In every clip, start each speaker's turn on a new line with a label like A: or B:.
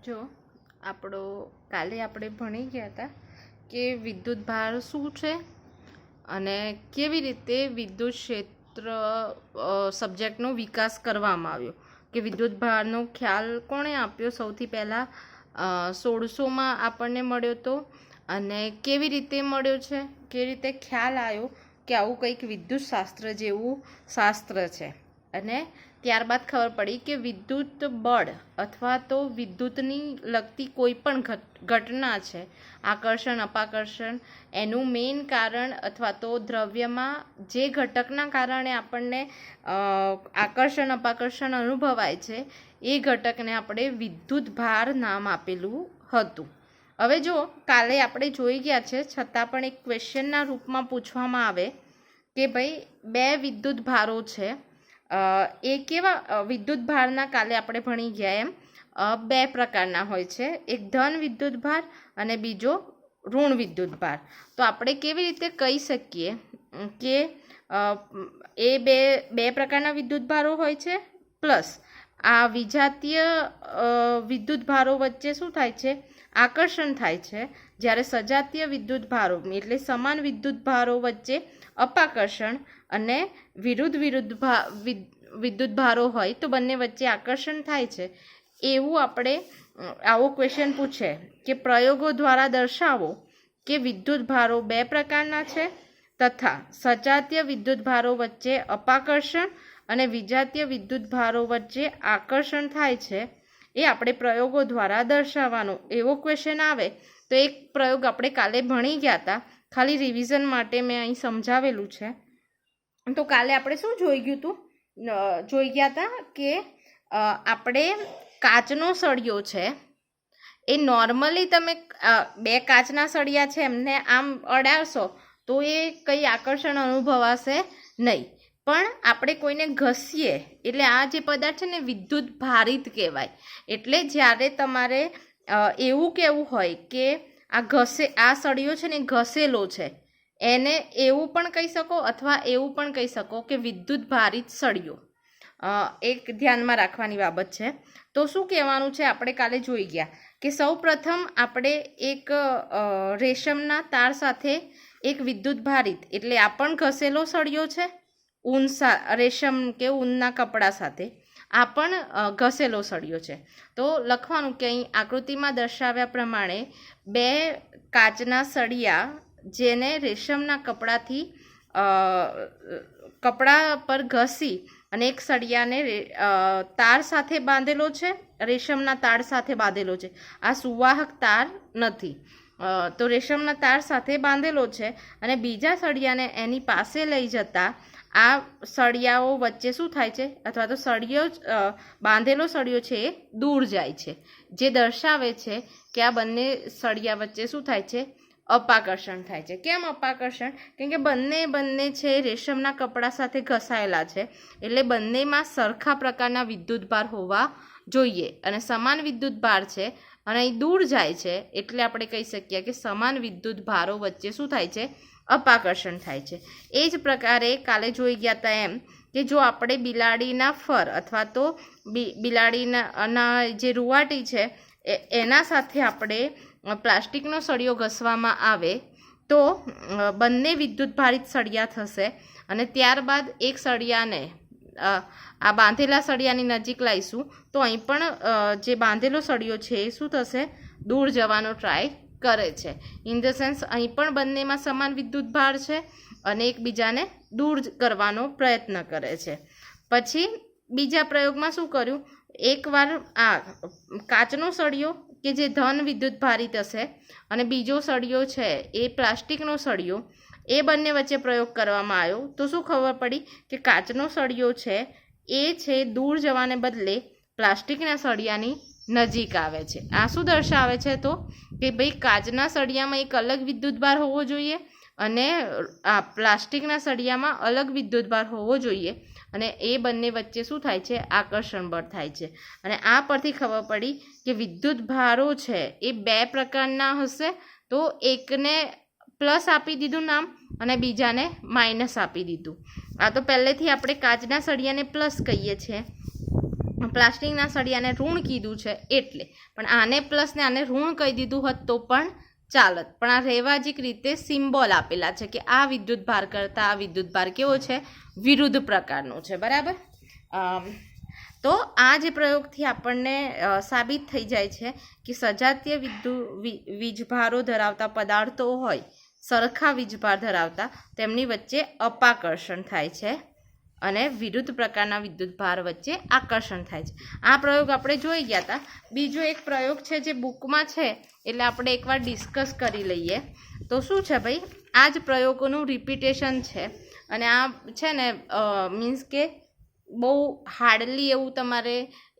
A: જો આપણો કાલે આપણે ભણી ગયા હતા કે વિદ્યુત ભાર શું છે અને કેવી રીતે વિદ્યુત ક્ષેત્ર સબ્જેક્ટનો વિકાસ કરવામાં આવ્યો, કે વિદ્યુત ભારનો ખ્યાલ કોણે આપ્યો? સૌથી પહેલાં 1600માં આપણને મળ્યો હતો. અને કેવી રીતે મળ્યો છે, કેવી રીતે ખ્યાલ આવ્યો કે આવું કંઈક વિદ્યુત શાસ્ત્ર જેવું શાસ્ત્ર છે. અને ત્યારબાદ ખબર પડી કે વિદ્યુત બળ અથવા તો વિદ્યુતની લગતી કોઈ પણ ઘટના છે, આકર્ષણ અપાકર્ષણ, એનું મેઇન કારણ અથવા તો દ્રવ્યમાં જે ઘટકના કારણે આપણને આકર્ષણ અપાકર્ષણ અનુભવાય છે એ ઘટકને આપણે વિદ્યુત ભાર નામ આપેલું હતું. હવે જો કાલે આપણે જોઈ ગયા છે, છતાં પણ એક ક્વેશ્ચનના રૂપમાં પૂછવામાં આવે કે ભાઈ બે વિદ્યુત ભારો છે, એ કેવા વિદ્યુત ભારના કાલે આપણે ભણી ગયા એમ બે પ્રકારના હોય છે, એક ધન વિદ્યુત ભાર અને બીજો ઋણ વિદ્યુત ભાર. તો આપણે કેવી રીતે કહી શકીએ કે એ બે પ્રકારના વિદ્યુત ભારો હોય છે, પ્લસ આ વિજાતીય વિદ્યુત ભારો વચ્ચે શું થાય છે? આકર્ષણ થાય છે. જ્યારે સજાતીય વિદ્યુત ભારો એટલે સમાન વિદ્યુત ભારો વચ્ચે અપાકર્ષણ અને વિરુદ્ધ વિદ્યુત ભારો હોય તો બંને વચ્ચે આકર્ષણ થાય છે. એવું આપણે આવો ક્વેશ્ચન પૂછે કે પ્રયોગો દ્વારા દર્શાવો કે વિદ્યુત ભારો બે પ્રકારના છે તથા સજાતીય વિદ્યુત ભારો વચ્ચે અપાકર્ષણ અને વિજાતીય વિદ્યુત ભારો વચ્ચે આકર્ષણ થાય છે. એ આપણે પ્રયોગો દ્વારા દર્શાવવાનો એવો ક્વેશ્ચન આવે તો એક પ્રયોગ આપણે કાલે ભણી ગયા હતા. ખાલી રિવિઝન માટે મેં અહીં સમજાવેલું છે. તો કાલે આપણે શું જોઈ ગયા હતા કે આપણે કાચનો સળિયો છે, એ નોર્મલી તમે બે કાચના સળિયા છે એમને આમ અડાડશો તો એ કંઈ આકર્ષણ અનુભવાશે નહીં. પણ આપણે કોઈને ઘસીએ એટલે આ જે પદાર્થ છે ને વિદ્યુત ભારિત કહેવાય. એટલે જ્યારે તમારે એવું કહેવું હોય કે આ સળિયો છે ને ઘસેલો છે, એને એવું પણ કહી શકો અથવા એવું પણ કહી શકો કે વિદ્યુત ભારિત સળિયો. એક ધ્યાનમાં રાખવાની બાબત છે. તો શું કહેવાનું છે આપણે કાલે જોઈ ગયા કે સૌ પ્રથમ આપણે એક રેશમના તાર સાથે એક વિદ્યુત ભારિત એટલે આ પણ ઘસેલો સળિયો છે, રેશમ કે ઊનના કપડા સાથે આ પણ ઘસેલો સળિયો છે. તો લખવાનું કે અહીં આકૃતિમાં દર્શાવ્યા પ્રમાણે બે કાચના સળિયા જેને રેશમના કપડા પર ઘસી અને એક સળિયાને તાર સાથે બાંધેલો છે, રેશમના તાર સાથે બાંધેલો છે. આ સુવાહક તાર નથી, તો રેશમના તાર સાથે બાંધેલો છે અને બીજા સળિયાને એની પાસે લઈ જતા આ સળિયાઓ વચ્ચે શું થાય છે અથવા તો બાંધેલો સળિયો છે એ દૂર જાય છે, જે દર્શાવે છે કે આ બંને સળિયા વચ્ચે શું થાય છે? અપાકર્ષણ થાય છે. કેમ અપાકર્ષણ? કેમ કે બંને છે રેશમના કપડા સાથે ઘસાયેલા છે, એટલે બંનેમાં સરખા પ્રકારના વિદ્યુત ભાર હોવા જોઈએ અને સમાન વિદ્યુત ભાર છે અને અહીં દૂર જાય છે એટલે આપણે કહી શકીએ કે સમાન વિદ્યુત ભારો વચ્ચે શું થાય છે? અપાકર્ષણ થાય છે. એ જ પ્રકારે કાલે જોઈ ગયા હતા એમ કે જો આપણે બિલાડીના ફર અથવા તો બિલાડીના જે રૂવાટી છે એના સાથે આપણે પ્લાસ્ટિકનો સળિયો ઘસવામાં આવે તો બંને વિદ્યુત ભારિત સળિયા થશે અને ત્યારબાદ એક સળિયાને આ બાંધેલા સળિયાની નજીક લાવીશું તો અહીં પણ જે બાંધેલો સળિયો છે એ શું થશે? દૂર જવાનો ટ્રાય કરે છે. ઇન ધ સેન્સ અહીં પણ બંનેમાં સમાન વિદ્યુત ભાર છે અને એકબીજાને દૂર કરવાનો પ્રયત્ન કરે છે. પછી બીજા પ્રયોગમાં શું કર્યું? એકવાર આ કાચનો સળિયો કે જે ધન વિદ્યુત ભારિત હશે અને બીજો સળિયો છે એ પ્લાસ્ટિકનો સળિયો, એ બંને વચ્ચે પ્રયોગ કરવામાં આવ્યો તો શું ખબર પડી કે કાચનો સળિયો છે એ છે દૂર જવાને બદલે પ્લાસ્ટિકના સળિયાની નજીક આવે છે. આ શું દર્શાવે છે? તો કે ભાઈ કાચના સળિયામાં એક અલગ વિદ્યુત ભાર હોવો જોઈએ અને આ પ્લાસ્ટિકના સળિયામાં અલગ વિદ્યુત ભાર હોવો જોઈએ અને એ બંને વચ્ચે શું થાય છે? આકર્ષણ બળ થાય છે. અને આ પરથી ખબર પડી કે વિદ્યુત ભારો છે એ બે પ્રકારના હશે, તો એકને પ્લસ આપી દીધું નામ અને બીજાને માઇનસ આપી દીધું. આ તો પહેલેથી આપણે કાચના સળિયાને પ્લસ કહીએ છીએ પ્લાસ્ટિકના સળિયાને ઋણ કીધું છે એટલે, પણ આને પ્લસ ને આને ઋણ કહી દીધું હોત તો પણ ચાલત, પણ આ રહેવાજીક રીતે સિમ્બોલ આપેલા છે કે આ વિદ્યુત ભાર કરતાં આ વિદ્યુત ભાર કેવો છે, વિરુદ્ધ પ્રકારનો છે. બરાબર. તો આ જે પ્રયોગથી આપણને સાબિત થઈ જાય છે કે સજાતીય વીજભારો ધરાવતા પદાર્થો હોય, સરખા વીજભાર ધરાવતા, તેમની વચ્ચે અપાકર્ષણ થાય છે અને વિરુદ્ધ પ્રકારના વિદ્યુત ભાર વચ્ચે આકર્ષણ થાય છે. આ પ્રયોગ આપણે જોઈ ગયા હતા. બીજો એક પ્રયોગ છે જે બુકમાં છે, એટલે આપણે એકવાર ડિસ્કસ કરી લઈએ. તો શું છે ભાઈ, આ જ પ્રયોગોનું રિપીટેશન છે અને આ છે ને મીન્સ કે બહુ હાર્ડલી એવું તમારે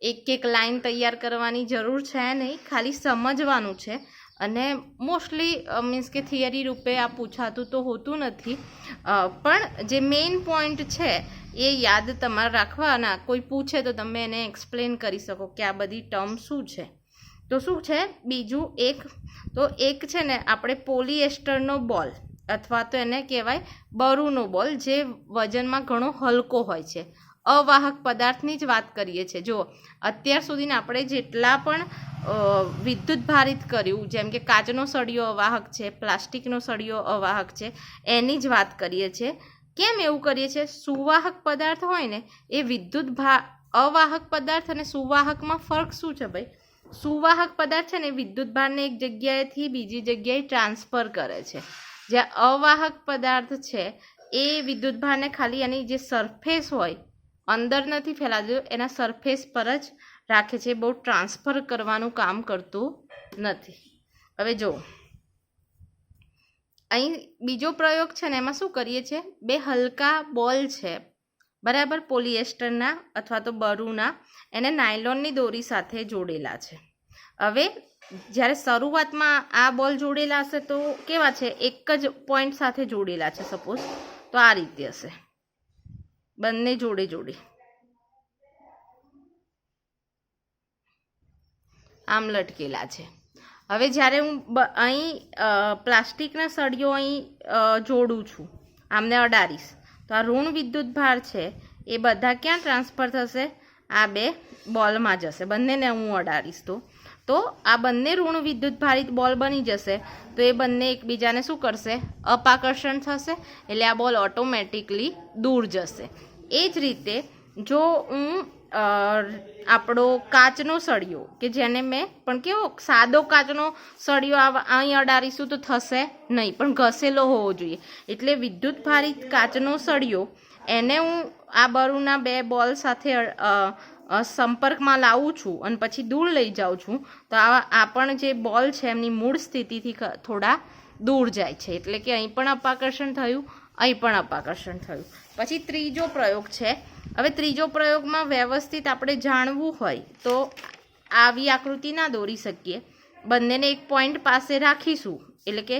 A: એક લાઈન તૈયાર કરવાની જરૂર છે નહીં, ખાલી સમજવાનું છે. અને મોસ્ટલી મીન્સ કે થિયરી રૂપે આ પૂછાતું તો હોતું નથી, પણ જે મેઇન પોઈન્ટ છે એ યાદ તમારે રાખવાના. કોઈ પૂછે તો તમે એને એક્સપ્લેન કરી શકો કે આ બધી ટર્મ શું છે. તો શું છે બીજું એક છે ને, આપણે પોલિએસ્ટરનો બોલ અથવા તો એને કહેવાય બરૂનો બોલ, જે વજનમાં ઘણો હલકો હોય છે, અવાહક પદાર્થની જ વાત કરીએ છીએ. જો અત્યાર સુધીને આપણે જેટલા પણ વિદ્યુત ભારિત કર્યું, જેમ કે કાચનો સળિયો અવાહક છે, પ્લાસ્ટિકનો સળિયો અવાહક છે, એની જ વાત કરીએ છીએ. કેમ એવું કરીએ છીએ? સુવાહક પદાર્થ હોય ને એ અવાહક પદાર્થ અને સુવાહકમાં ફરક શું છે ભાઈ? સુવાહક પદાર્થ છે ને વિદ્યુત ભારને એક જગ્યાએથી બીજી જગ્યાએ ટ્રાન્સફર કરે છે, જ્યાં અવાહક પદાર્થ છે એ વિદ્યુત ભારને ખાલી એની જે સરફેસ હોય, અંદર નથી ફેલાતું, એના સરફેસ પર જ રાખે છે, બહુ ટ્રાન્સફર કરવાનું કામ કરતું નથી. હવે જો અહીં બીજો પ્રયોગ છે ને, એમાં શું કરીએ છીએ, બે હલકા બોલ છે, બરાબર, પોલિએસ્ટરના અથવા તો બરૂના, એને નાયલોનની દોરી સાથે જોડેલા છે. હવે જ્યારે શરૂઆતમાં આ બોલ જોડેલા હશે તો કેવા છે, એક જ પોઈન્ટ સાથે જોડેલા છે સપોઝ, તો આ રીતે હશે, બંને જોડે જોડે આમ લટકેલા છે. હવે જ્યારે હું અહીં પ્લાસ્ટિકના સળિયો અહીં જોડું છું, આમને અડાડીશ, તો આ ઋણ વિદ્યુત ભાર છે એ બધા ક્યાં ટ્રાન્સફર થશે? આ બે બોલમાં જશે. બંનેને હું અડાડીશ તો આ બંને ઋણ વિદ્યુત ભારિત બોલ બની જશે. તો એ બંને એકબીજાને શું કરશે? અપાકર્ષણ થશે, એટલે આ બોલ ઓટોમેટિકલી દૂર જશે. એ જ રીતે જો હું આપણો કાચનો સળિયો, કે જેને મેં પણ કેવો સાદો કાચનો સળિયો અહીં અડાડીશું તો થશે નહીં, પણ ઘસેલો હોવો જોઈએ. એટલે વિદ્યુત ભારિત કાચનો સળિયો એને હું આ બરૂના બે બોલ સાથે સંપર્કમાં લાવું છું અને પછી દૂર લઈ જાઉં છું, તો આ પણ જે બોલ છે એમની મૂળ સ્થિતિથી થોડા દૂર જાય છે. એટલે કે અહીં પણ અપાકર્ષણ થયું, અહીં પણ અપાકર્ષણ થયું. પછી ત્રીજો પ્રયોગ છે. હવે ત્રીજો પ્રયોગમાં વ્યવસ્થિત આપણે જાણવું હોય તો આવી આકૃતિ ના દોરી શકીએ, બંનેને એક પોઈન્ટ પાસે રાખીશું. એટલે કે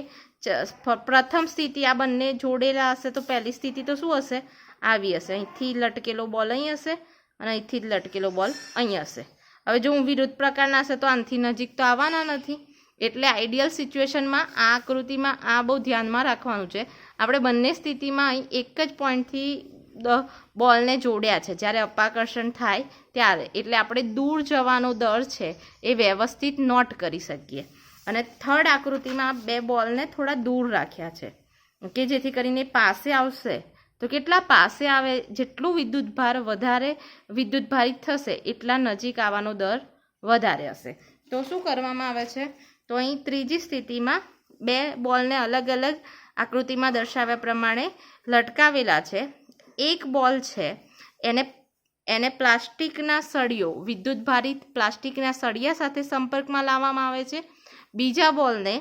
A: પ્રથમ સ્થિતિ આ બંને જોડેલા હશે તો પહેલી સ્થિતિ તો શું હશે? આવી હશે. અહીંથી લટકેલો બોલ અહીં હશે અને અહીંથી જ લટકેલો બોલ અહીં હશે. હવે જો હું વિરુદ્ધ પ્રકારના હશે તો આનાથી નજીક તો આવવાના નથી. એટલે આઈડિયલ સિચ્યુએશનમાં આ આકૃતિમાં આ બહુ ધ્યાનમાં રાખવાનું છે. આપણે બંને સ્થિતિમાં અહીં એક જ પોઈન્ટથી બોલને જોડ્યા છે જ્યારે અપાકર્ષણ થાય ત્યારે, એટલે આપણે દૂર જવાનો દર છે એ વ્યવસ્થિત નોટ કરી શકીએ. અને થર્ડ આકૃતિમાં બે બોલને થોડા દૂર રાખ્યા છે કે જેથી કરીને પાસે આવશે તો કેટલા પાસે આવે, જેટલું વિદ્યુત ભાર વધારે વિદ્યુત ભારિત થશે એટલા નજીક આવવાનો દર વધારે હશે. તો શું કરવામાં આવે છે? તો અહીં ત્રીજી સ્થિતિમાં બે બોલને અલગ અલગ આકૃતિમાં દર્શાવ્યા પ્રમાણે લટકાવેલા છે. એક બોલ છે એને પ્લાસ્ટિકના સળિયો, વિદ્યુત ભારિત પ્લાસ્ટિકના સળિયા સાથે સંપર્કમાં લાવવામાં આવે છે. બીજા બોલને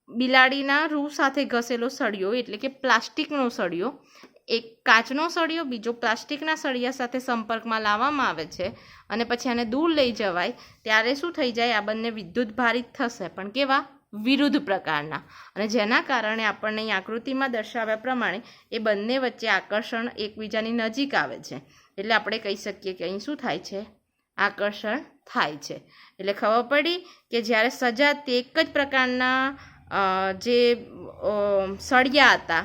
A: બિલાડીના રૂ સાથે ઘસેલો સળિયો, એટલે કે પ્લાસ્ટિકનો સળિયો, એક કાચનો સળિયો, બીજો પ્લાસ્ટિકના સળિયા સાથે સંપર્કમાં લાવવામાં આવે છે અને પછી આને દૂર લઈ જવાય ત્યારે શું થઈ જાય? આ બંને વિદ્યુત ભારિત થશે, પણ કેવા? વિરુદ્ધ પ્રકારના. અને જેના કારણે આપણને અહીં આકૃતિમાં દર્શાવ્યા પ્રમાણે એ બંને વચ્ચે આકર્ષણ એકબીજાની નજીક આવે છે. એટલે આપણે કહી શકીએ કે અહીં શું થાય છે? આકર્ષણ થાય છે. એટલે ખબર પડી કે જ્યારે સજાતીય એક જ પ્રકારના જે સળિયા હતા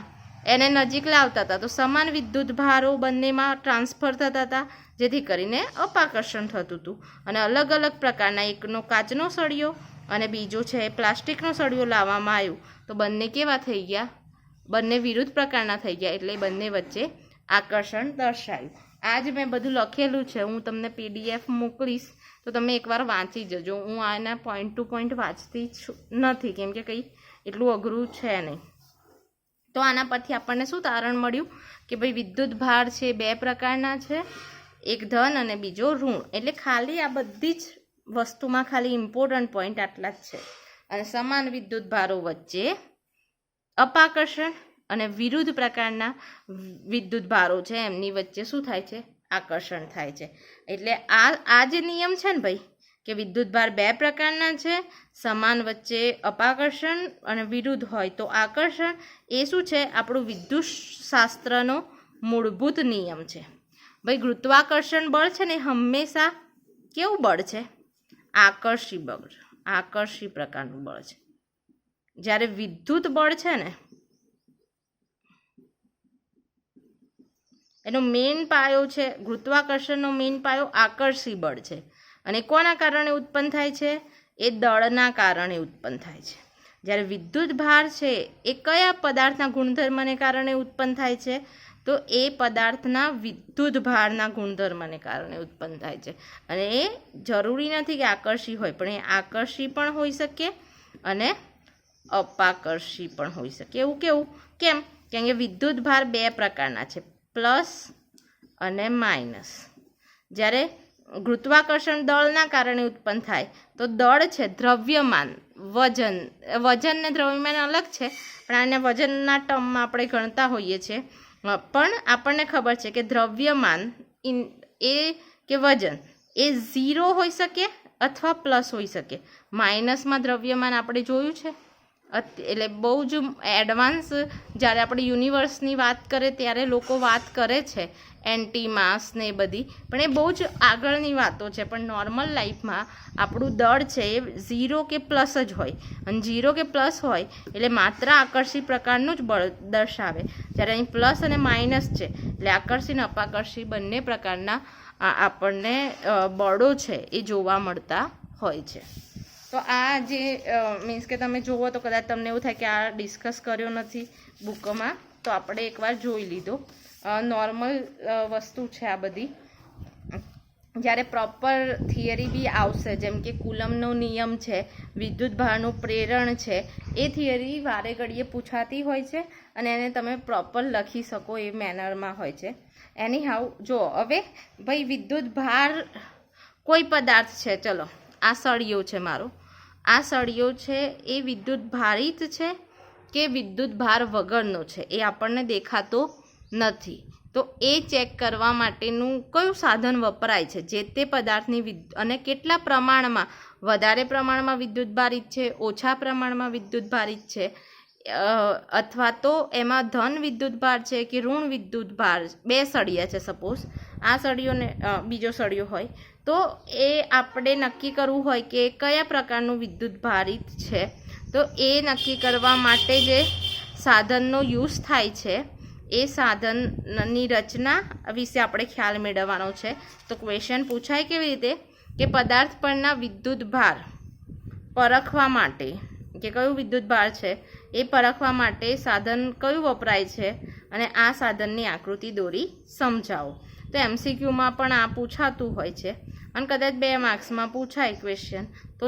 A: એને નજીક લાવતા હતા તો સમાન વિદ્યુત ભારો બંનેમાં ટ્રાન્સફર થતા હતા. જેથી કરીને અપાકર્ષણ થતું હતું. અને અલગ અલગ પ્રકારના, એકનો કાચનો સળિયો અને બીજો છે પ્લાસ્ટિકનો સળિયો લાવવામાં આવ્યું તો બંને કેવા થઈ ગયા? બંને વિરુદ્ધ પ્રકારના થઈ ગયા, એટલે બંને વચ્ચે આકર્ષણ દર્શાવ્યું. આ જ મેં બધું લખેલું છે, હું તમને PDF મોકલીશ તો તમે એકવાર વાંચી જજો. હું આના પોઈન્ટ ટુ પોઈન્ટ વાંચતી નથી, કેમ કે કંઈ એટલું અઘરું છે નહીં. તો આના પરથી આપણને શું તારણ મળ્યું કે ભાઈ વિદ્યુત ભાર છે 2 પ્રકારના છે, એક ધન અને બીજો ઋણ. એટલે ખાલી આ બધી જ વસ્તુમાં ખાલી ઇમ્પોર્ટન્ટ પોઈન્ટ આટલા જ છે. અને સમાન વિદ્યુત ભારો વચ્ચે અપાકર્ષણ અને વિરુદ્ધ પ્રકારના વિદ્યુત ભારો છે એમની વચ્ચે શું થાય છે? આકર્ષણ થાય છે. એટલે આ જે નિયમ છે ને ભાઈ, કે વિદ્યુત ભાર 2 પ્રકારના છે, સમાન વચ્ચે અપાકર્ષણ અને વિરુદ્ધ હોય તો આકર્ષણ, એ શું છે? આપણું વિદ્યુત શાસ્ત્રનો મૂળભૂત નિયમ છે. ભાઈ ગુરુત્વાકર્ષણ બળ છે ને હંમેશા કેવું બળ છે? આકર્ષી બળ, આકર્ષી પ્રકારનું બળ છે. જ્યારે વિદ્યુત બળ છે ને એનો મેઇન પાયો છે, ગુરુત્વાકર્ષણનો મેઇન પાયો આકર્ષી બળ છે. અને કોના કારણે ઉત્પન્ન થાય છે? એ દળના કારણે ઉત્પન્ન થાય છે. જ્યારે વિદ્યુત ભાર છે એ કયા પદાર્થના ગુણધર્મને કારણે ઉત્પન્ન થાય છે? તો એ પદાર્થના વિદ્યુત ભારના ગુણધર્મને કારણે ઉત્પન્ન થાય છે. અને એ જરૂરી નથી કે આકર્ષી હોય, પણ એ આકર્ષી પણ હોઈ શકે અને અપાકર્ષી પણ હોઈ શકે. એવું કેવું? કેમ? કેમ કે વિદ્યુત ભાર 2 પ્રકારના છે, પ્લસ અને માઇનસ. જ્યારે ગુરુત્વાકર્ષણ દળના કારણે ઉત્પન્ન થાય તો દળ છે દ્રવ્યમાન, વજન. વજન ને દ્રવ્યમાન અલગ છે, પણ આને વજનના ટર્મમાં આપણે ગણતા હોઈએ છીએ. પણ આપણને ખબર છે કે દ્રવ્યમાન એ કે વજન એ 0 હોઈ શકે અથવા પ્લસ હોઈ શકે. માઇનસમાં દ્રવ્યમાન આપણે જોયું છે. એટલે બહુ જ એડવાન્સ જ્યારે આપણે યુનિવર્સની વાત કરે ત્યારે લોકો વાત કરે છે એન્ટીમાસ ને એ બધી, પણ એ બહુ જ આગળની વાતો છે. પણ નોર્મલ લાઈફમાં આપણું દળ છે એ 0 કે પ્લસ જ હોય. અને 0 કે પ્લસ હોય એટલે માત્ર આકર્ષી પ્રકારનું જ બળ દર્શાવે. જ્યારે અહીં પ્લસ અને માઇનસ છે એટલે આકર્ષી અને અપાકર્ષી બંને પ્રકારના આપણને બળો છે એ જોવા મળતા હોય છે. તો આ જે મીન્સ કે તમે જુઓ તો કદાચ તમને એવું થાય કે આ ડિસ્કસ કર્યો નથી બુકમાં, તો આપણે એકવાર જોઈ લીધો. નોર્મલ વસ્તુ છે આ બધી. જ્યારે પ્રોપર થિયરી બી આવશે, જેમ કે કુલમનો નિયમ છે, વિદ્યુત ભારનું પ્રેરણ છે, એ થિયરી વારે ઘડીએ પૂછાતી હોય છે અને એને તમે પ્રોપર લખી શકો એ મેનરમાં હોય છે. એની હાઉ જો હવે ભાઈ વિદ્યુત ભાર કોઈ પદાર્થ છે, ચલો આ સળિયો છે મારો, આ સળિયો છે એ વિદ્યુત ભારિત છે કે વિદ્યુત ભાર વગરનો છે એ આપણને દેખાતો નથી. તો એ ચેક કરવા માટેનું કયું સાધન વપરાય છે? જે તે પદાર્થની અને કેટલા પ્રમાણમાં, વધારે પ્રમાણમાં વિદ્યુત ભારિત છે, ઓછા પ્રમાણમાં વિદ્યુત ભારિત છે, અથવા તો એમાં ધન વિદ્યુત ભાર છે કે ઋણ વિદ્યુત ભાર. 2 સળિયા છે સપોઝ, આ સળિયો ને બીજો સળિયો હોય તો એ આપણે નક્કી કરવું હોય કે કયા પ્રકારનું વિદ્યુત ભારિત છે. તો એ નક્કી કરવા માટે જે સાધનનો યુઝ થાય છે એ સાધનની રચના વિશે આપણે ખ્યાલ મેળવવાનો છે. તો ક્વેશ્ચન પૂછાય કેવી રીતે કે પદાર્થ પરના વિદ્યુત ભાર પરખવા માટે, કે કયું વિદ્યુત ભાર છે એ પરખવા માટે સાધન કયું વપરાય છે અને આ સાધનની આકૃતિ દોરી સમજાવો. તો MCQમાં પણ આ પૂછાતું હોય છે અને કદાચ 2 માર્ક્સમાં પૂછાય ક્વેશ્ચન તો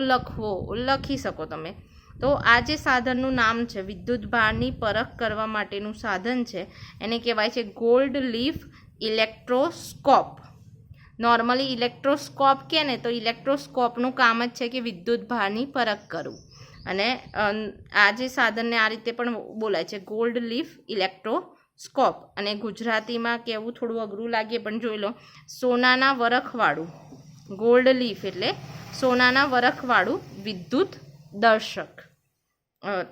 A: લખી શકો તમે. તો આ જે સાધનનું નામ છે વિદ્યુત ભારની પરખ કરવા માટેનું સાધન છે એને કહેવાય છે gold leaf electroscope. Normally electroscope કહે ને તો ઇલેક્ટ્રોસ્કોપનું કામ જ છે કે વિદ્યુત ભારની પરખ કરવું. અને આ જે સાધનને આ રીતે પણ બોલાય છે ગોલ્ડ લીફ ઇલેક્ટ્રોસ્કોપ. અને ગુજરાતીમાં કહેવું થોડું અઘરું લાગે પણ જોઈ લો, સોનાના વરખવાળું. ગોલ્ડ લીફ એટલે સોનાના વરખવાળું વિદ્યુત દર્શક.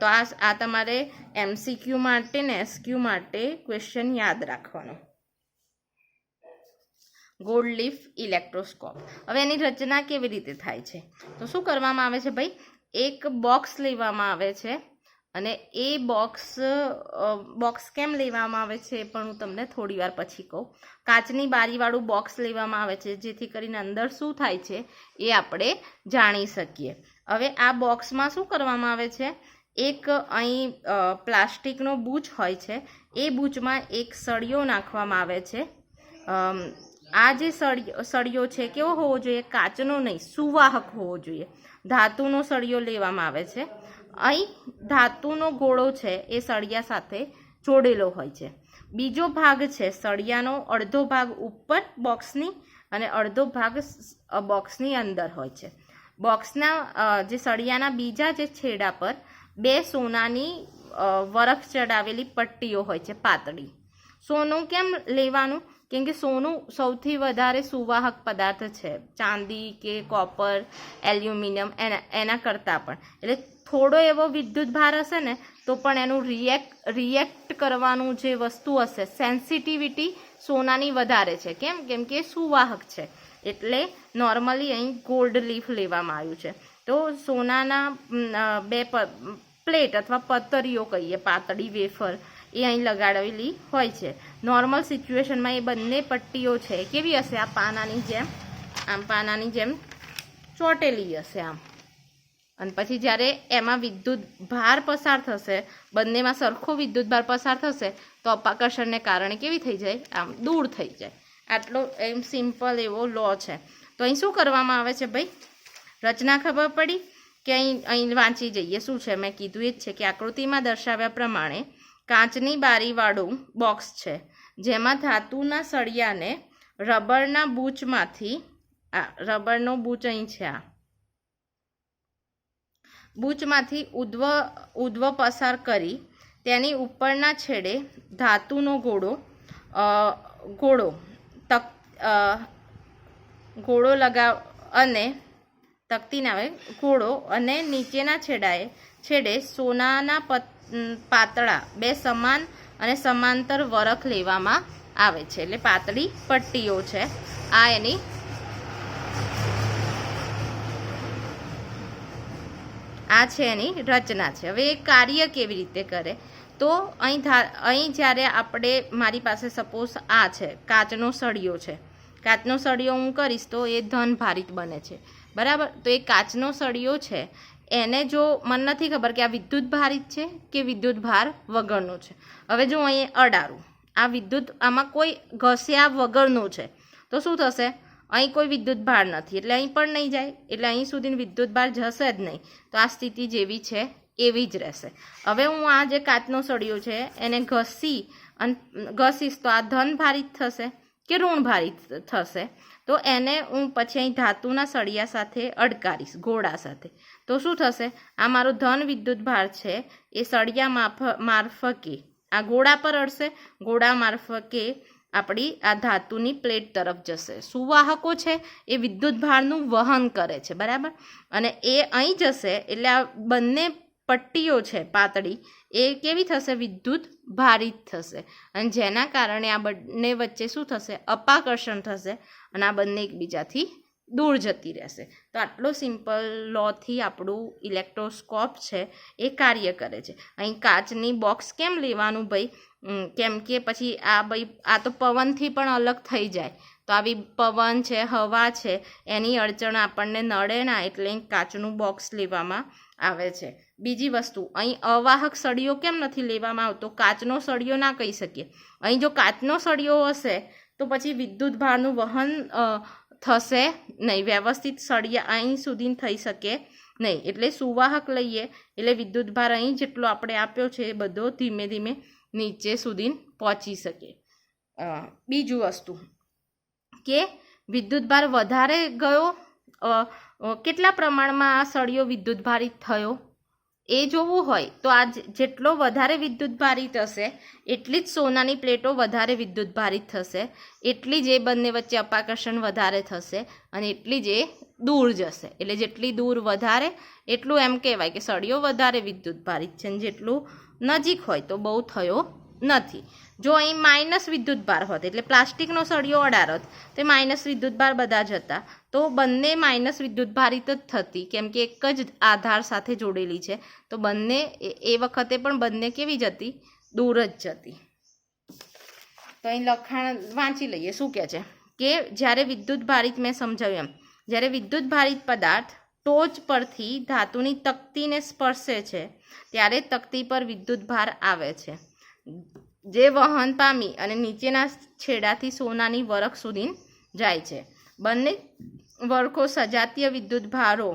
A: તો આ તમારે MCQ માટે ને SQ માટે ક્વેશ્ચન યાદ રાખવાનો. Gold leaf electroscope. હવે એની રચના કેવી રીતે થાય છે? તો શું કરવામાં આવે છે ભાઈ, એક બોક્સ લેવામાં આવે છે અને એ બોક્સ કેમ લેવામાં આવે છે એ પણ હું તમને થોડી વાર પછી કહું. કાચની બારીવાળું બોક્સ લેવામાં આવે છે જેથી કરીને અંદર શું થાય છે એ આપણે જાણી શકીએ. હવે આ બોક્સમાં શું કરવામાં આવે છે, એક અહીં પ્લાસ્ટિકનો બૂચ હોય છે, એ બૂચમાં એક સળિયો નાખવામાં આવે છે. આ જે સળિયો છે કેવો હોવો જોઈએ, કાચનો નહીં, સુવાહક હોવો જોઈએ. ધાતુનો સળિયો લેવામાં આવે છે. અહીં ધાતુનો ગોળો છે એ સળિયા સાથે જોડેલો હોય છે. બીજો ભાગ છે સળિયાનો, અડધો ભાગ ઉપર બોક્સની અને અડધો ભાગ બોક્સની અંદર હોય છે. બોક્સના જે સળિયાના બીજા જે છેડા પર 2 સોનાની વરખ ચડાવેલી પટ્ટીઓ હોય છે, પાતળી. સોનું કેમ લેવાનું, કેમ કે સોનું સૌથી વધારે સુવાહક પદાર્થ છે, ચાંદી કે કોપર, એલ્યુમિનિયમ એના કરતાં પણ. એટલે થોડો એવો વિદ્યુત ભાર હશે ને તો પણ એનું રિએક્ટ કરવાનું જે વસ્તુ હશે, સેન્સિટિવિટી સોનાની વધારે છે. કેમ કે સુવાહક છે. એટલે નોર્મલી અહીં ગોલ્ડ લીફ લેવામાં આવ્યું છે. તો સોનાના 2 પ્લેટ અથવા પતરીઓ કહીએ, પાતળી વેફર, એ અહીં લગાડેલી હોય છે. નોર્મલ સિચ્યુએશનમાં એ બંને પટ્ટીઓ છે કેવી હશે, આ પાનાની જેમ ચોટેલી હશે આમ. અને પછી જ્યારે એમાં વિદ્યુત ભાર પસાર થશે, બંનેમાં સરખો વિદ્યુત ભાર પસાર થશે તો અપાકર્ષણને કારણે કેવી થઈ જાય, આમ દૂર થઈ જાય. આટલો એમ સિમ્પલ એવો લો છે. તો અહીં શું કરવામાં આવે છે ભાઈ, રચના ખબર પડી કે અહીં વાંચી જઈએ. શું છે મેં કીધું એ જ છે કે આકૃતિમાં દર્શાવ્યા પ્રમાણે કાચની બારીવાળું બોક્સ છે જેમાં ધાતુના સળિયાને રબરના બૂચમાંથી, રબરનો બૂચ અહીં છે, આ બૂચમાંથી ઉધ્વ પસાર કરી તેની ઉપરના છેડે ધાતુનો ગોળો લગાવ અને તકતીને આવે ગોળો અને નીચેના છેડે સોનાના પાતળા 2 સમાન અને સમાંતર વરખ લેવામાં આવે છે. એટલે પાતળી પટ્ટીઓ છે. આ એની આ છે એની રચના છે. હવે એ કાર્ય કેવી રીતે કરે, તો અહીં જ્યારે આપણે, મારી પાસે સપોઝ આ છે કાચનો સળિયો છે, કાચનો સળિયો હું કરીશ તો એ ધન ભારિત બને છે, બરાબર. તો એ કાચનો સળિયો છે એને જો મને નથી ખબર કે આ વિદ્યુત ભારિત છે કે વિદ્યુત ભાર વગરનું છે. હવે જો અહીં અડાડું, આ વિદ્યુત, આમાં કોઈ ઘસ્યા વગરનું છે, તો શું થશે, અહીં કોઈ વિદ્યુત ભાર નથી એટલે અહીં પણ નહીં જાય, એટલે અહીં સુધી વિદ્યુત ભાર જશે જ નહીં. તો આ સ્થિતિ જેવી છે એવી જ રહેશે. હવે હું આ જે કાચનો સળિયો છે એને ઘસીશ તો આ ધન ભારિત થશે કે ઋણ ભારિત થશે. તો એને હું પછી અહીં ધાતુના સળિયા સાથે અડકારીશ, ગોળા સાથે. તો શું થશે, આ મારો ધન વિદ્યુત ભાર છે એ સળિયા મારફકે આ ગોળા પર અડશે, ગોળા મારફકે આપણી આ ધાતુની પ્લેટ તરફ જશે. સુવાહકો છે એ વિદ્યુત ભારનું વહન કરે છે, બરાબર. અને એ અહીં જશે એટલે આ બંને પટ્ટીઓ છે પાતળી એ કેવી થશે, વિદ્યુત ભારિત થશે. અને જેના કારણે આ બંને વચ્ચે શું થશે, અપાકર્ષણ થશે અને આ બંને એકબીજાથી દૂર જતી રહેશે. તો આટલો સિમ્પલ લોથી આપણું ઇલેક્ટ્રોસ્કોપ છે એ કાર્ય કરે છે. અહીં કાચની બોક્સ કેમ લેવાનું ભાઈ, કેમ કે પછી આ તો પવનથી પણ અલગ થઈ જાય. તો આવી પવન છે, હવા છે, એની અડચણ આપણને નડે ના, એટલે કાચનું બોક્સ લેવામાં આવે છે. બીજી વસ્તુ, અહીં અવાહક સળિયો કેમ નથી લેવામાં આવતો, કાચનો સળિયો ના કહી શકીએ. અહીં જો કાચનો સળિયો હશે તો પછી વિદ્યુત ભારનું વહન થશે નહીં, વ્યવસ્થિત સળિયા અહીં સુધી થઈ શકે નહીં. એટલે સુવાહક લઈએ એટલે વિદ્યુત ભાર અહીં જેટલો આપણે આપ્યો છે એ બધો ધીમે ધીમે નીચે સુધી પહોંચી શકે. બીજું વસ્તુ કે વિદ્યુત ભાર વધારે ગયો, કેટલા પ્રમાણમાં આ સળિયો વિદ્યુત ભારિત થયો એ જોવું હોય તો આ જેટલો વધારે વિદ્યુત ભારિત હશે એટલી જ સોનાની પ્લેટો વધારે વિદ્યુત ભારિત થશે, એટલી જ એ બંને વચ્ચે અપાકર્ષણ વધારે થશે અને એટલી જ એ દૂર જશે. એટલે જેટલી દૂર વધારે એટલું એમ કહેવાય કે સળિયો વધારે વિદ્યુત ભારિત છે, અને જેટલું નજીક હોય તો બહુ થયો નથી. જો અહીં માઇનસ વિદ્યુત ભાર હોત એટલે પ્લાસ્ટિકનો સળિયો અડાડત તે માઇનસ વિદ્યુત ભાર બધા જ હતા, તો બંને માઇનસ વિદ્યુતભારિત જ થતી, કેમ કે એક જ આધાર સાથે જોડેલી છે, તો બંને એ વખતે પણ બંને કેવી જતી, દૂર જ જતી. તો અહીં લખાણ વાંચી લઈએ. શું કહે છે કે જ્યારે વિદ્યુતભારિત, મેં સમજાવ્યું એમ, જ્યારે વિદ્યુતભારિત પદાર્થ ટોચ પરથી ધાતુની તક્તીને સ્પર્શે છે ત્યારે તક્તી પર વિદ્યુતભાર આવે છે, જે વહન પામી અને નીચેના છેડાથી સોનાની વરખ સુધી જાય છે. બંને વરખો સજાતીય વિદ્યુતભારો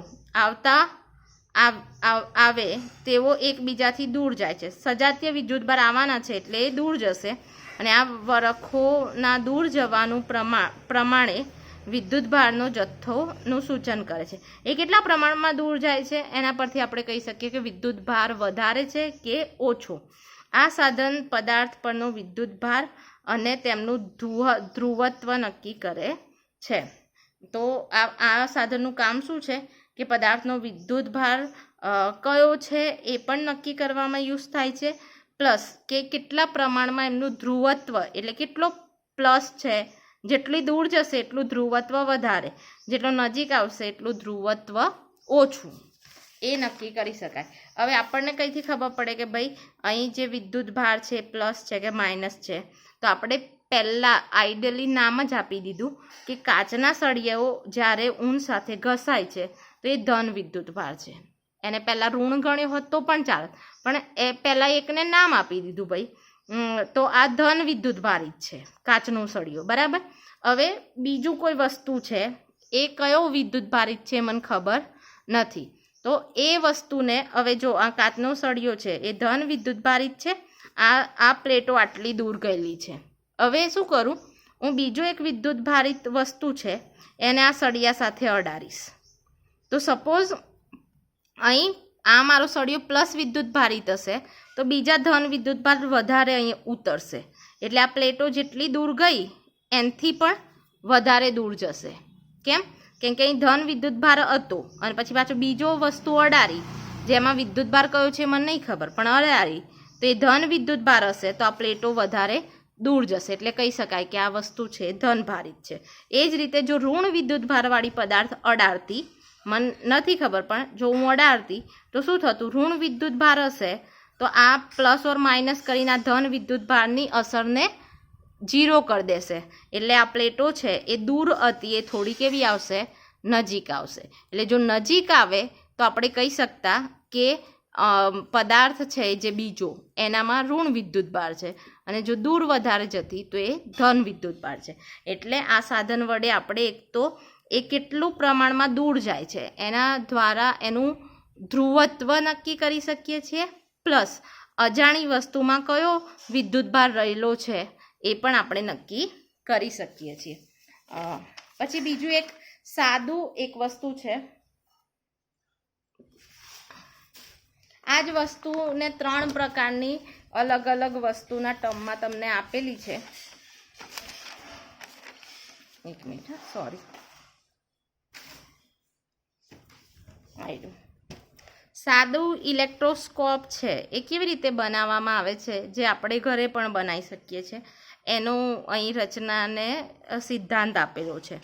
A: આવે તેઓ એકબીજાથી દૂર જાય છે. સજાતીય વિદ્યુતભાર આવવાના છે એટલે એ દૂર જશે, અને આ વરખોના દૂર જવાનું પ્રમાણે વિદ્યુતભારનો જથ્થોનું સૂચન કરે છે. એ કેટલા પ્રમાણમાં દૂર જાય છે એના પરથી આપણે કહી શકીએ કે વિદ્યુતભાર વધારે છે કે ઓછો. આ સાધન પદાર્થ પરનો વિદ્યુતભાર અને તેમનું ધ્રુવત્વ નક્કી કરે છે. તો આ સાધનનું કામ શું છે કે પદાર્થનો વિદ્યુતભાર કયો છે એ પણ નક્કી કરવામાં યુઝ થાય છે, પ્લસ કે કેટલા પ્રમાણમાં એમનું ધ્રુવત્વ, એટલે કેટલો પ્લસ છે, જેટલી દૂર જશે એટલું ધ્રુવત્વ વધારે, જેટલો નજીક આવશે એટલું ધ્રુવત્વ ઓછું, એ નક્કી કરી શકાય. હવે આપણને કંઈથી ખબર પડે કે ભાઈ અહીં જે વિદ્યુતભાર છે પ્લસ છે કે માઇનસ છે, તો આપણે પહેલાં આઈડિયલી નામ જ આપી દીધું કે કાચના સળિયાઓ જ્યારે ઊન સાથે ઘસાય છે તો એ ધન વિદ્યુતભાર છે. એને પહેલાં ઋણ ગણ્યો હોત તો પણ ચાલે, પણ એ પહેલાં એકને નામ આપી દીધું ભાઈ, તો આ ધન વિદ્યુતભારિત છે કાચનું સળિયો, બરાબર. હવે બીજું કોઈ વસ્તુ છે એ કયો વિદ્યુતભારિત છે મને ખબર નથી, તો એ વસ્તુને હવે જો આ કાચનો સળિયો છે એ ધન વિદ્યુતભારિત છે, આ પ્લેટો આટલી દૂર ગયેલી છે. હવે શું કરું, હું બીજો એક વિદ્યુતભારિત વસ્તુ છે એને આ સળિયા સાથે અડાડીશ. તો સપોઝ અહીં આ મારો સળિયો પ્લસ વિદ્યુતભારિત હશે તો બીજા ધન વિદ્યુતભાર વધારે અહીં ઉતરશે, એટલે આ પ્લેટો જેટલી દૂર ગઈ એનાથી પણ વધારે દૂર જશે. કેમ કે અહીં ધન વિદ્યુતભાર હતો અને પછી પાછો બીજો વસ્તુ અડાડી, જેમાં વિદ્યુતભાર કયો છે મને નહીં ખબર, પણ અડાડી તો એ ધન વિદ્યુતભાર હશે તો આ પ્લેટો વધારે દૂર જશે, એટલે કહી શકાય કે આ વસ્તુ છે ધનભારિત છે. એ જ રીતે જો ઋણ વિદ્યુતભારવાળી પદાર્થ અડાડતી, મને નથી ખબર, પણ જો હું અડાડતી તો શું થતું, ઋણ વિદ્યુતભાર હશે તો આ પ્લસ ઓર માઇનસ કરીને આ ધન વિદ્યુતભારની અસરને 0 કરી દેશે, એટલે આ પ્લેટો છે એ દૂર હતી એ થોડી કેવી આવશે, નજીક આવશે. એટલે જો નજીક આવે તો આપણે કહી શકતા કે પદાર્થ છે જે બીજો એનામાં ઋણ વિદ્યુતભાર છે, અને જો દૂર વધારે જતી તો એ ધન વિદ્યુતભાર છે. એટલે આ સાધન વડે આપણે એક તો એ કેટલું પ્રમાણમાં દૂર જાય છે એના દ્વારા એનું ધ્રુવત્વ નક્કી કરી શકીએ છીએ, પ્લસ અજાણી વસ્તુમાં કયો વિદ્યુતભાર રહેલો છે એ પણ આપણે નક્કી કરી શકીએ છીએ. પછી બીજું એક સાદું એક વસ્તુ છે, આ જ વસ્તુને 3 પ્રકારની અલગ અલગ વસ્તુના ટર્મમાં તમને આપેલી છે. એક મિનિટ, સોરી, સાદું ઇલેક્ટ્રોસ્કોપ છે એ કેવી રીતે બનાવવામાં આવે છે, જે આપણે ઘરે પણ બનાવી શકીએ છીએ, એનું અહીં રચનાને સિદ્ધાંત આપેલો છે.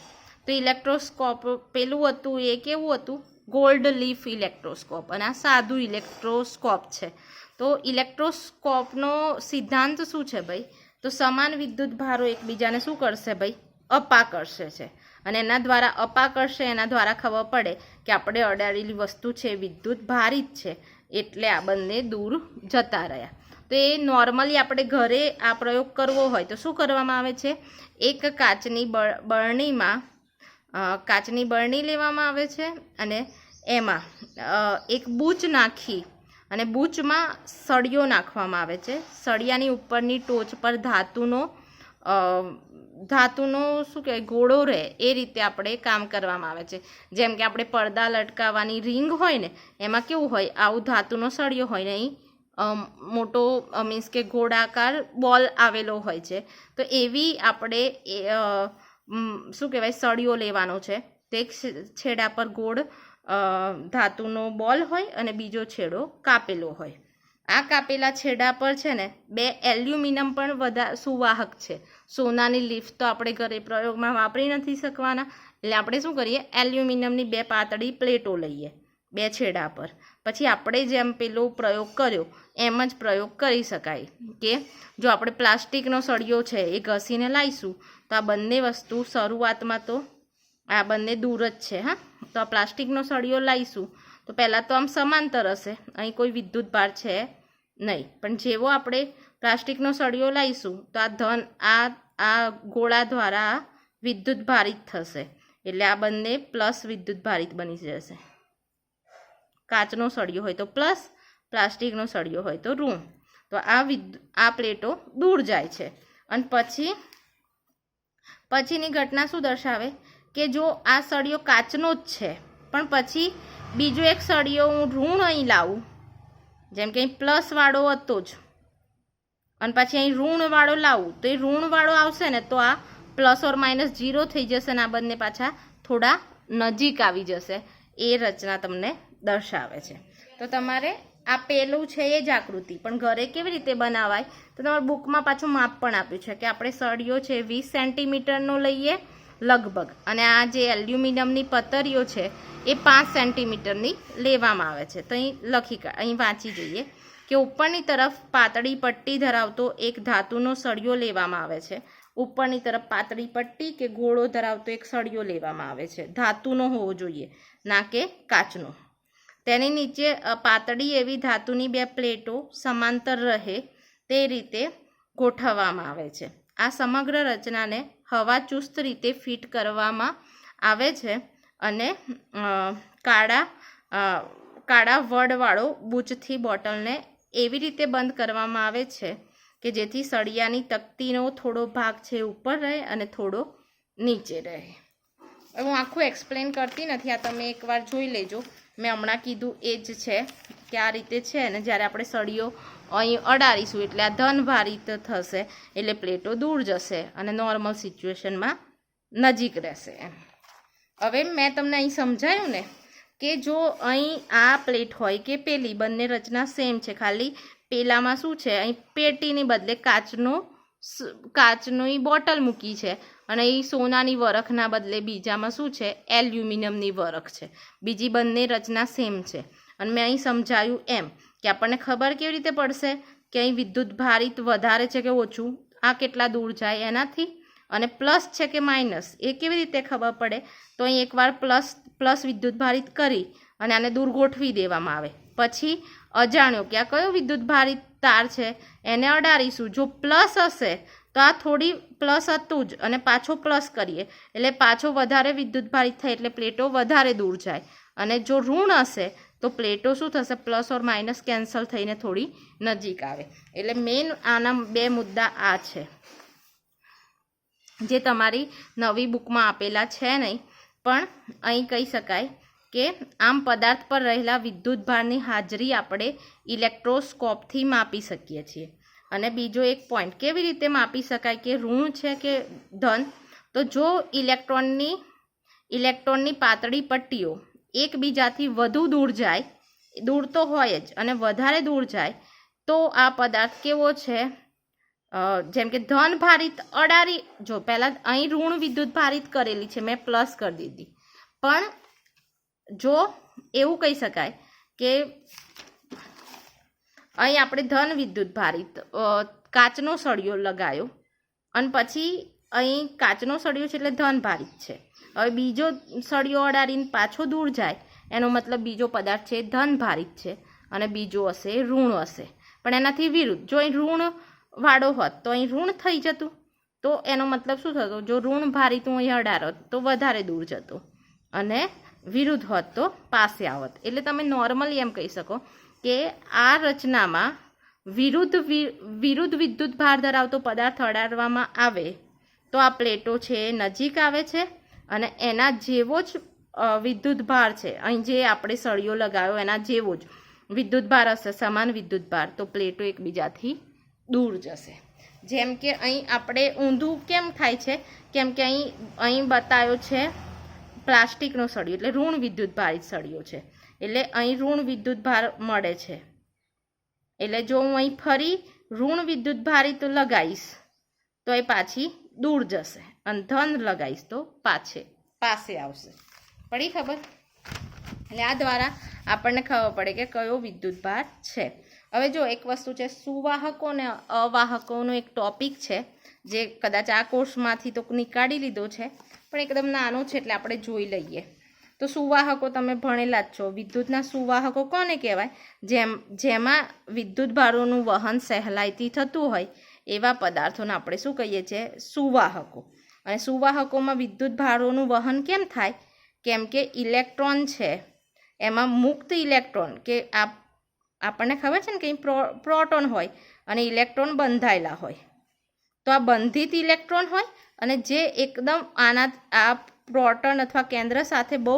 A: તો ઇલેક્ટ્રોસ્કોપ પેલું હતું એ કેવું હતું, ગોલ્ડ લીફ ઇલેક્ટ્રોસ્કોપ, અને આ સાદું ઇલેક્ટ્રોસ્કોપ છે. તો ઇલેક્ટ્રોસ્કોપનો સિદ્ધાંત શું છે ભાઈ, તો સમાન વિદ્યુતભારો એકબીજાને શું કરશે ભાઈ, અપાકર્ષે છે, અને એના દ્વારા અપાકર્ષે એના દ્વારા ખબર પડે કે આપણે અડાડેલી વસ્તુ છે વિદ્યુતભારિત છે, એટલે આ બંને દૂર જતા રહ્યા. તો એ નોર્મલી આપણે ઘરે આ પ્રયોગ કરવો હોય તો શું કરવામાં આવે છે, એક કાચની બરણી લેવામાં આવે છે, અને એમાં એક બૂચ નાખી અને બૂચમાં સળિયો નાખવામાં આવે છે. સળિયાની ઉપરની ટોચ પર ધાતુનો શું કહેવાય ગોળો રહે એ રીતે આપણે કામ કરવામાં આવે છે. જેમ કે આપણે પડદા લટકાવવાની રિંગ હોય ને, એમાં કેવું હોય, આવું ધાતુનો સળિયો હોય ને અહીં મોટો મીન્સ કે ગોળાકાર બોલ આવેલો હોય છે. તો એવી આપણે શું કહેવાય સળિયો લેવાનો છે, તે છેડા પર ગોળ ધાતુનો બોલ હોય અને બીજો છેડો કાપેલો હોય. આ કાપેલા છેડા પર છે ને 2 એલ્યુમિનિયમ પણ સુવાહક છે. સોનાની લીફ તો આપણે ઘરે પ્રયોગમાં વાપરી નથી શકવાના, એટલે આપણે શું કરીએ, એલ્યુમિનિયમની 2 પાતળી પ્લેટો લઈએ 2 છેડા પર. પછી આપણે જેમ પેલો પ્રયોગ કર્યો એમ જ પ્રયોગ કરી શકાય કે જો આપણે પ્લાસ્ટિકનો સળિયો છે એ ઘસીને લાવીશું તો આ બંને વસ્તુ શરૂઆતમાં તો આ બંને દૂર જ છે. હા, તો આ પ્લાસ્ટિકનો સળિયો લાવીશું તો પહેલાં તો આમ સમાંતર હશે, અહીં કોઈ વિદ્યુત ભાર છે નહીં. પણ જેવો આપણે પ્લાસ્ટિકનો સળિયો લાવીશું તો આ ગોળા દ્વારા વિદ્યુત ભારિત થશે, એટલે આ બંને પ્લસ વિદ્યુત ભારિત બની જશે. કાચનો સળિયો હોય તો પ્લસ, પ્લાસ્ટિકનો સળિયો હોય તો ઋણ. તો આ પ્લેટો દૂર જાય છે. અને પછીની ઘટના શું દર્શાવે કે જો આ સળિયો કાચનો જ છે પણ પછી બીજો એક સળિયો હું ઋણ અહીં લાવું, જેમ કે અહીં પ્લસવાળો હતો જ અને પછી અહીં ઋણવાળો લાવું તો એ ઋણવાળો આવશે ને તો આ પ્લસ ઓર માઇનસ 0 થઈ જશે ને આ બંને પાછા થોડા નજીક આવી જશે. એ રચના તમને દર્શાવે છે. તો તમારે આ પેલું છે એ જ આકૃતિ પણ ઘરે કેવી રીતે બનાવાય તો તમારા બુકમાં પાછું માપ પણ આપ્યું છે કે આપણે સળિયો છે 20 સેન્ટીમીટરનો લઈએ લગભગ, અને આ જે એલ્યુમિનિયમની પતરીઓ છે એ 5 સેન્ટીમીટરની લેવામાં આવે છે. તો અહીં વાંચી જઈએ કે ઉપરની તરફ પાતળી પટ્ટી ધરાવતો એક ધાતુનો સળિયો લેવામાં આવે છે. ઉપરની તરફ પાતળી પટ્ટી કે ગોળો ધરાવતો એક સળિયો લેવામાં આવે છે. ધાતુનો હોવો જોઈએ, ના કે કાચનો. તેની નીચે પાતળી એવી ધાતુની 2 પ્લેટો સમાંતર રહે તે રીતે ગોઠવવામાં આવે છે. આ સમગ્ર રચનાને હવા ચુસ્ત રીતે ફિટ કરવામાં આવે છે અને કાળા વડવાળો બૂચથી બોટલને એવી રીતે બંધ કરવામાં આવે છે કે જેથી સળિયાની તકતીનો થોડો ભાગ છે ઉપર રહે અને થોડો નીચે રહે. હું આખું એક્સપ્લેન કરતી નથી, આ તમે એકવાર જોઈ લેજો. મેં હમણાં કીધું એ જ છે કે આ રીતે છે ને જ્યારે આપણે સળિયો અહીં અડાડીશું એટલે આ ધનભારિત થશે એટલે પ્લેટો દૂર જશે અને નોર્મલ સિચ્યુએશનમાં નજીક રહેશે. હવે મેં તમને અહીં સમજાયું ને કે જો અહીં આ પ્લેટ હોય કે પેલી બંને રચના સેમ છે, ખાલી પેલામાં શું છે અહીં પેટીની બદલે કાચની બોટલ મૂકી છે અને એ સોનાની વરખના બદલે બીજામાં શું છે એલ્યુમિનિયમની વરખ છે. બીજી બંને રચના સેમ છે. અને મેં અહીં સમજાયું એમ કે આપણને ખબર કેવી રીતે પડશે કે અહીં વિદ્યુત ભારિત વધારે છે કે ઓછું, આ કેટલા દૂર જાય એનાથી, અને પ્લસ છે કે માઇનસ એ કેવી રીતે ખબર પડે તો અહીં એકવાર પ્લસ વિદ્યુત ભારિત કરી અને આને દૂર ગોઠવી દેવામાં આવે. પછી અજાણ્યો કે આ કયો વિદ્યુત ભારિત તાર છે એને અડાડીશું, જો પ્લસ હશે તો આ થોડી પ્લસ હતું જ અને પાછો પ્લસ કરીએ એટલે પાછો વધારે વિદ્યુત ભારિત થાય એટલે પ્લેટો વધારે દૂર જાય. અને જો ઋણ હશે તો પ્લેટો શું થશે, પ્લસ ઓર માઇનસ કેન્સલ થઈને થોડી નજીક આવે. એટલે મેઇન આના 2 મુદ્દા આ છે જે તમારી નવી બુકમાં આપેલા છે નહીં, પણ અહીં કહી શકાય કે આમ પદાર્થ પર રહેલા વિદ્યુત ભારની હાજરી આપણે ઇલેક્ટ્રોસ્કોપથી માપી શકીએ છીએ. અને બીજો એક પોઈન્ટ કેવી રીતે માપી શકાય કે ઋણ છે કે ધન, તો જો ઇલેક્ટ્રોનની પાતળી પટ્ટીઓ એકબીજાથી વધુ દૂર જાય, દૂર તો હોય જ અને વધારે દૂર જાય તો આ પદાર્થ કેવો છે, જેમ કે ધન ભારિત અડારી, જો પહેલાં અહીં ઋણ વિદ્યુત ભારિત કરેલી છે મેં પ્લસ કરી દીધી, પણ જો એવું કહી શકાય કે અહીં આપણે ધન વિદ્યુત ભારિત કાચનો સળિયો લગાવ્યો અને પછી અહીં કાચનો સળિયો છે એટલે ધન ભારિત છે. હવે બીજો સળિયો અડાડીને પાછો દૂર જાય એનો મતલબ બીજો પદાર્થ છે ધન ભારિત છે અને બીજો હશે ઋણ હશે. પણ એનાથી વિરુદ્ધ, જો અહીં ઋણ વાળો હોત તો અહીં ઋણ થઈ જતું, તો એનો મતલબ શું થતો, જો ઋણ ભારિત હું અહીં અડાડો તો વધારે દૂર જતો અને વિરુદ્ધ હોત તો પાસે આવત. એટલે તમે નોર્મલી એમ કહી શકો કે આ રચનામાં વિરુદ્ધ વિદ્યુત ભાર ધરાવતો પદાર્થ અડાડવામાં આવે તો આ પ્લેટો છે નજીક આવે છે અને એના જેવો જ વિદ્યુત ભાર છે, અહીં જે આપણે સળિયો લગાવ્યો એના જેવો જ વિદ્યુત ભાર હશે, સમાન વિદ્યુત ભાર, તો પ્લેટો એકબીજાથી દૂર જશે. જેમ કે અહીં આપણે ઊંધું કેમ થાય છે, કેમ કે અહીં બતાવ્યો છે પ્લાસ્ટિકનો સળિયો એટલે ઋણ વિદ્યુત ભારિત સળિયો છે એટલે અહીં ઋણ વિદ્યુત ભાર મળે છે. એટલે જો હું અહીં ફરી ઋણ વિદ્યુત ભારિત લગાવીશ તો એ પાછી દૂર જશે અને ધન લગાવીશ તો પાછે પાસે આવશે. પડી ખબર? એટલે આ દ્વારા આપણને ખબર પડે કે કયો વિદ્યુતભાર છે. હવે જો એક વસ્તુ છે, સુવાહકો અને અવાહકોનો એક ટોપિક છે જે કદાચ આ કોર્સમાંથી તો નીકાળી લીધો છે, પણ એકદમ નાનો છે એટલે આપણે જોઈ લઈએ. તો સુવાહકો તમે ભણેલા જ છો. વિદ્યુતના સુવાહકો કોને કહેવાય? જેમાં વિદ્યુતભારોનું વહન સહેલાઈથી થતું હોય એવા પદાર્થોને આપણે શું કહીએ છીએ? સુવાહકો. અને સુવાહકોમાં વિદ્યુતભારોનું વહન કેમ થાય? કેમ કે ઇલેક્ટ્રોન છે એમાં મુક્ત ઇલેક્ટ્રોન, કે આપણને ખબર છે ને કે પ્રોટોન હોય અને ઇલેક્ટ્રોન બંધાયેલા હોય. તો આ બંધિત ઇલેક્ટ્રોન હોય અને જે એકદમ આ પ્રોટોન અથવા કેન્દ્ર સાથે બહુ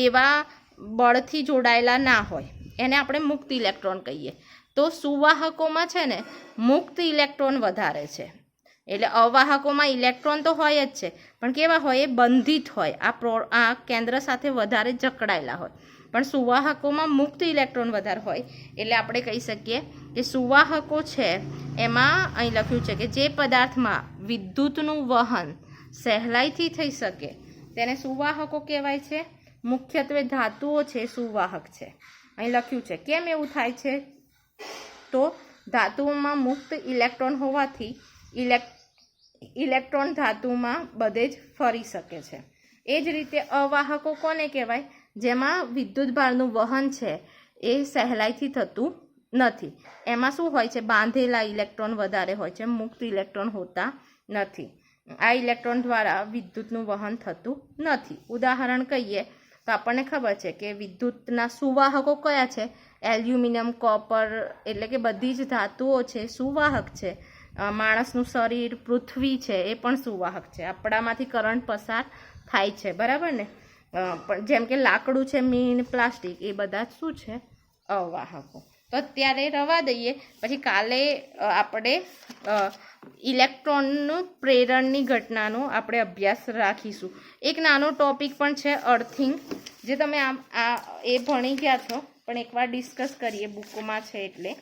A: એવા બળથી જોડાયેલા ના હોય, એને આપણે મુક્ત ઇલેક્ટ્રોન કહીએ. તો સુવાહકોમાં છે ને મુક્ત ઇલેક્ટ્રોન વધારે છે. એટલે અવાહકોમાં ઇલેક્ટ્રોન તો હોય જ છે, પણ કેવા હોય? એ બંધિત હોય, આ કેન્દ્ર સાથે વધારે જકડાયેલા હોય. પણ સુવાહકોમાં મુક્ત ઇલેક્ટ્રોન વધારે હોય. એટલે આપણે કહી શકીએ કે સુવાહકો છે એમાં અહીં લખ્યું છે કે જે પદાર્થમાં વિદ્યુતનું વહન સહેલાઈથી થઈ શકે તેને સુવાહકો કહેવાય છે. મુખ્યત્વે ધાતુઓ છે સુવાહક છે. અહીં લખ્યું છે. કેમ એવું થાય છે? તો ધાતુઓમાં મુક્ત ઇલેક્ટ્રોન હોવાથી ઇલેક્ટ્રોન ધાતુમાં બધે જ ફરી શકે છે. એ જ રીતે અવાહકો કોને કહેવાય? જેમાં વિદ્યુતભારનું વહન છે એ સહેલાઈથી થતું નથી. એમાં શું હોય છે? બાંધેલા ઇલેક્ટ્રોન વધારે હોય છે, મુક્ત ઇલેક્ટ્રોન હોતા નથી. આ ઇલેક્ટ્રોન દ્વારા વિદ્યુતનું વહન થતું નથી. ઉદાહરણ કહીએ તો આપણને ખબર છે કે વિદ્યુતના સુવાહકો કયા છે? એલ્યુમિનિયમ, કોપર, એટલે કે બધી જ ધાતુઓ છે સુવાહક છે. માણસનું શરીર, પૃથ્વી છે એ પણ સુવાહક છે. આપણામાંથી કરંટ પસાર થાય છે, બરાબર ને? પણ જેમ કે લાકડું છે, મીણ, પ્લાસ્ટિક, એ બધા શું છે? અવાહકો. તો અત્યારે રવા દઈએ, પછી કાલે આપણે ઇલેક્ટ્રોનનું પ્રેરણની ઘટનાનો આપણે અભ્યાસ રાખીશું. એક નાનો ટોપિક પણ છે અર્થિંગ, જે તમે એ ભણી ગયા છો, પણ એકવાર ડિસ્કસ કરીએ, બુકમાં છે એટલે.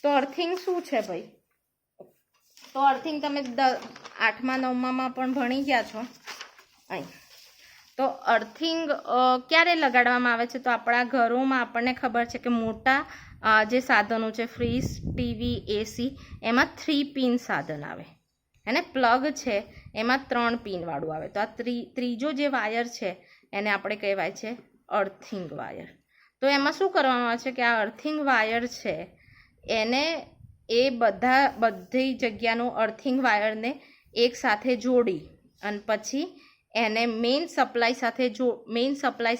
A: તો અર્થિંગ શું છે ભાઈ? તો અર્થિંગ તમે 8મા 9મામાં પણ ભણી ગયા છો. અહીં તો અર્થિંગ ક્યારે લગાડવામાં આવે છે? તો આપણા ઘરોમાં આપણને ખબર છે કે મોટા જે સાધનો છે, ફ્રીજ, ટીવી, એસી, એમાં 3 પિન સાધન આવે. અને પ્લગ છે એમાં 3 પિનવાળું આવે. તો આ ત્રીજો જે વાયર છે એને આપણે કહેવાય છે અર્થિંગ વાયર. તો એમાં શું કરવામાં આવે છે કે આ અર્થિંગ વાયર છે એને બધી જગ્યાનું અર્થિંગ વાયરને એક સાથે જોડી અને પછી એને મેઇન સપ્લાય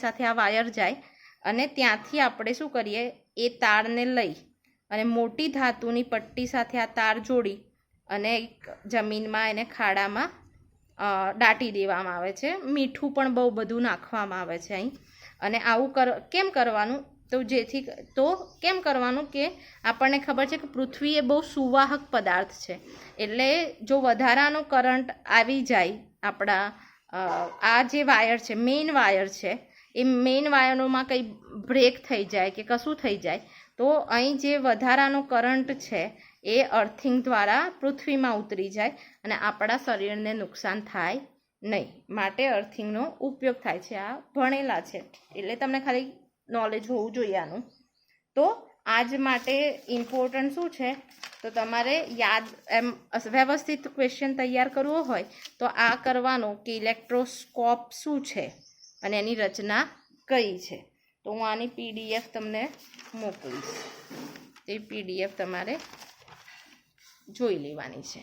A: સાથે આ વાયર જાય અને ત્યાંથી આપણે શું કરીએ? એ તારને લઈ અને મોટી ધાતુની પટ્ટી સાથે આ તાર જોડી અને જમીનમાં એને ખાડામાં દાટી દેવામાં આવે છે. મીઠું પણ બહુ બધું નાખવામાં આવે છે અહીં. અને આવું કેમ કરવાનું? તો કેમ કરવાનું કે આપણને ખબર છે કે પૃથ્વી એ બહુ સુવાહક પદાર્થ છે. એટલે જો વધારાનો કરંટ આવી જાય આપણા આ જે વાયર છે, મેઇન વાયર છે, એ મેઇન વાયરોમાં કંઈ બ્રેક થઈ જાય કે કશું થઈ જાય તો અહીં જે વધારાનો કરંટ છે એ અર્થિંગ દ્વારા પૃથ્વીમાં ઉતરી જાય અને આપણા શરીરને નુકસાન થાય નહીં. માટે અર્થિંગનો ઉપયોગ થાય છે. આ ભણેલા છે એટલે તમને ખાલી નોલેજ હોવું જોઈએ આનું. તો આજ માટે ઇમ્પોર્ટન્ટ શું છે? તો તમારે યાદ એમ વ્યવસ્થિત ક્વેશ્ચન તૈયાર કરવો હોય તો આ કરવાનો કે ઇલેક્ટ્રોસ્કોપ શું છે અને એની રચના કઈ છે. તો હું આની PDF તમને મોકલીશ. એ PDF તમારે જોઈ લેવાની છે.